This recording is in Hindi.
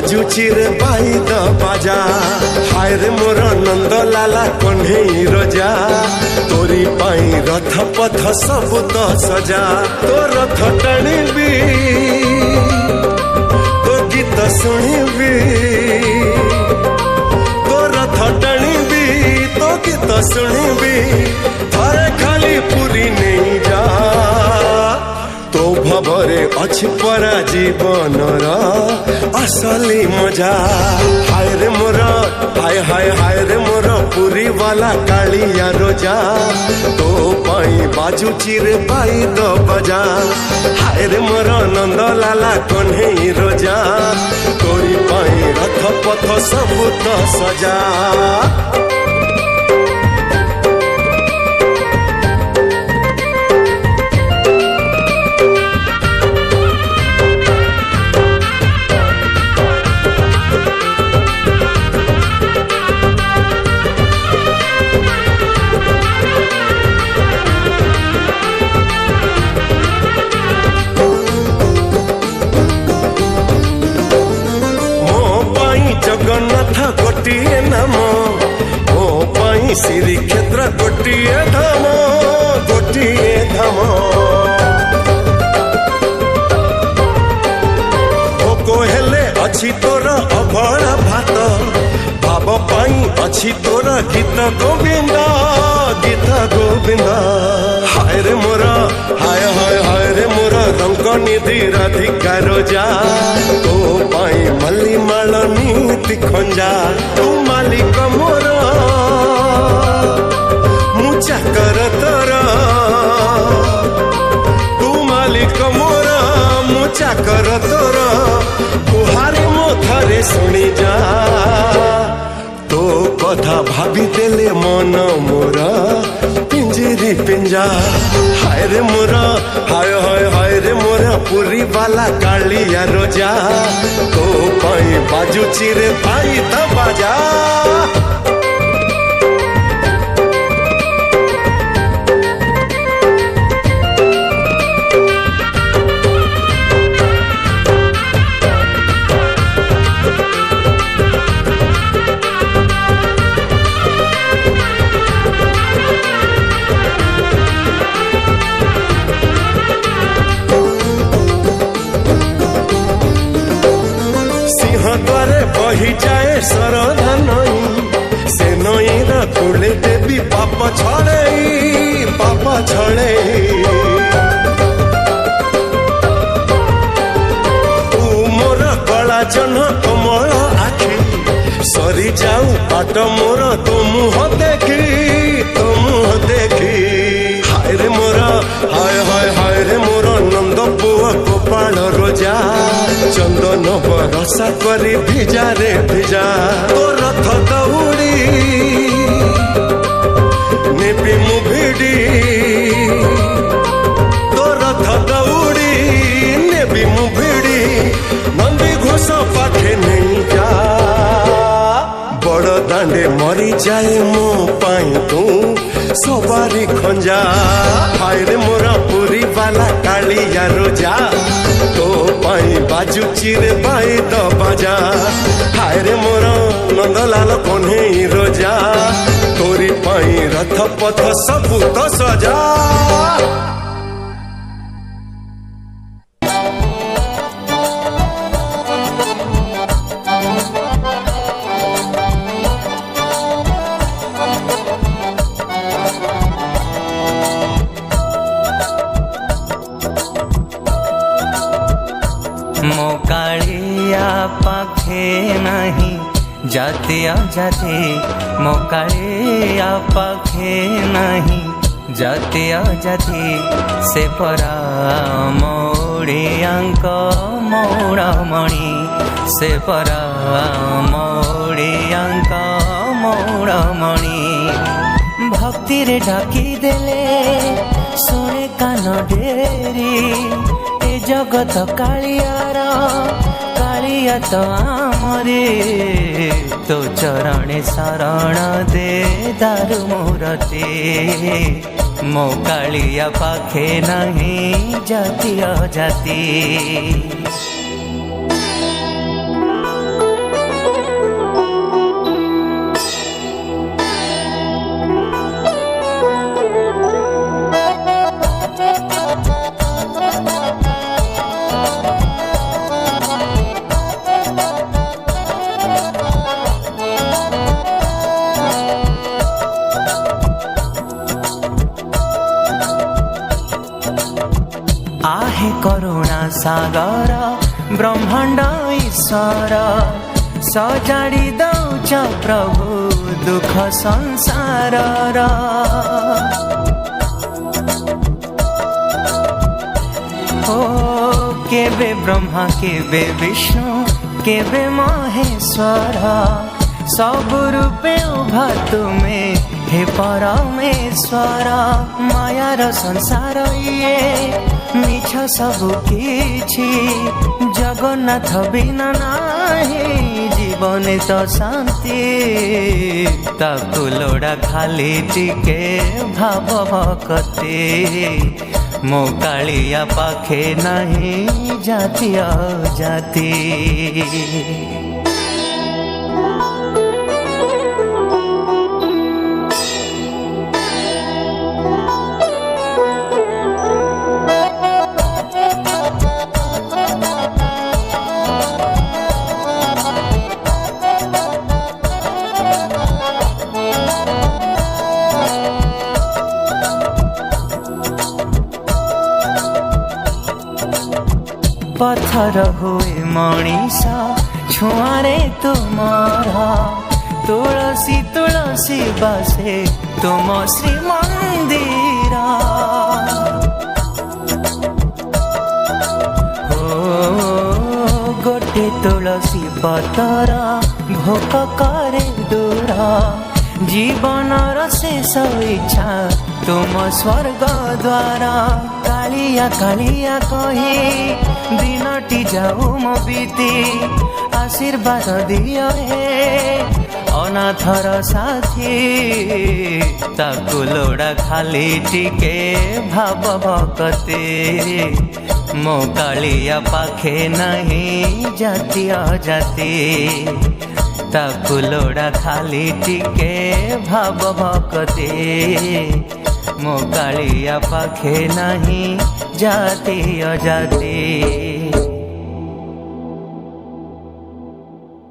बाजुची रे बाई द बाजा हाय रे मोर नंद लाला कन्हई रजा तोरी पाई रथ पथ सब तो सजा तो रथ टाणीबी तो गीत शुणीबी तो रथ टाणीबी तो गीत शुणीबी थरे खाली पुरी नहीं जा तो भवरे अछि परा जीवनर असली मजा हाय रे मोर हाय हाय हाय रे मोर पुरी वाला कालिया रोजा तो पाई बाजुची रे बाई द बजा हाय रे मोर नंद लाला कन्हई रोजा तोरी पाई रथ पथ सब तो सजा जगन्नाथ गोटिए नाम मो पाई श्रीक्षेत्र गोटिए धाम गोटिए धाम भोक हेले अछि तोर अभड़ा भात भाव पाई अछि तोर गीत गोविंद हाय रे मोर हाय हाय हाय रे मोर रंग निधि राधिका रोजा तो पाई मल्ली माल नीति खंजा तू मालिक मोर मुचा कर तोर तू मालिक मोर मुचा कर तोर गुहारी मो थरे सुनी जा तो कथा भाभी देले मन मोर पिंजरी पिंजा हाय रे मोर हाय हाय हाय रे मोर पुरी वाला कालिया रोजा तो पाई बाजुची रे भाई द बाजा बही जाए सरधा नई से नई कूले देवी पाप छड़े तू मोर कला जन कमल आखि सरी जाऊ बाट मोर तो मुह देखी हाय रे मोर हाय हाय हाय रे मोर नंद पुआ गोपाल रोजा चंदन बरसा करी भिजा रे भिजा तो रथ दौड़ी नेपी मुभिडी तो रथ दौड़ी नेपी मुभिडी नंदी घोष पाखे नहीं जा बड़ दांडे मरी जाए मो पाई तू सवारी खंजा हाय रे मोरा पुरी वाला कालिया रोजा तो पाई बाजुची रे बाई द बाजा हाय रे मोरा नंदलाल कन्हई रोजा तोरी पाई रथ पथ सब तो सजा मो कालिया पाखे नहीं जाति अजाति मो कालिया पाखे नहीं जाति अजाति से परा मोड़ियांक मौड़मणि से परा मोड़ियांक मौड़मणि भक्ति रे ढाकी देले सुने कान डेरी जगत कालियार कालिया तो आमरे तो चरणे शरण दे दारु मूरते मो कालिया पाखे नहीं जाति अजाति आहे करुणा सागर ब्रह्मांड ईश्वर सजाड़ी दौच प्रभु दुख संसार ओ केबे ब्रह्मा केबे विष्णु केबे महेश्वर सब रूपे उभा तुमे हे परमेश्वर मायार संसार ये मिछ सबु किछि जगन्नाथ बिना नाही जीवन तो शांति ताकु लोड़ा खाली टिके भाव भक्ति मो कालिया पाखे नहीं जाति अजाति पत्थर हुए मनीष छुआरे तुम्हारा तुलसी तुलसी बसे तुम श्री मंदिर गोटे तुलसी पतर भोक करे दूर जीवन शेष इच्छा तुम स्वर्ग द्वारा कालिया कालिया कही दिनटी जाऊ मो बीती आशीर्वाद दियो हे अनाथर साथी ताकु लोड़ा खाली टिके भाव भक्ति मो कालिया पाखे नहीं जाति अजाति ताकु लोड़ा खाली टिके भाव भक्ति मो कालिया पाखे नहीं जाति अजाति।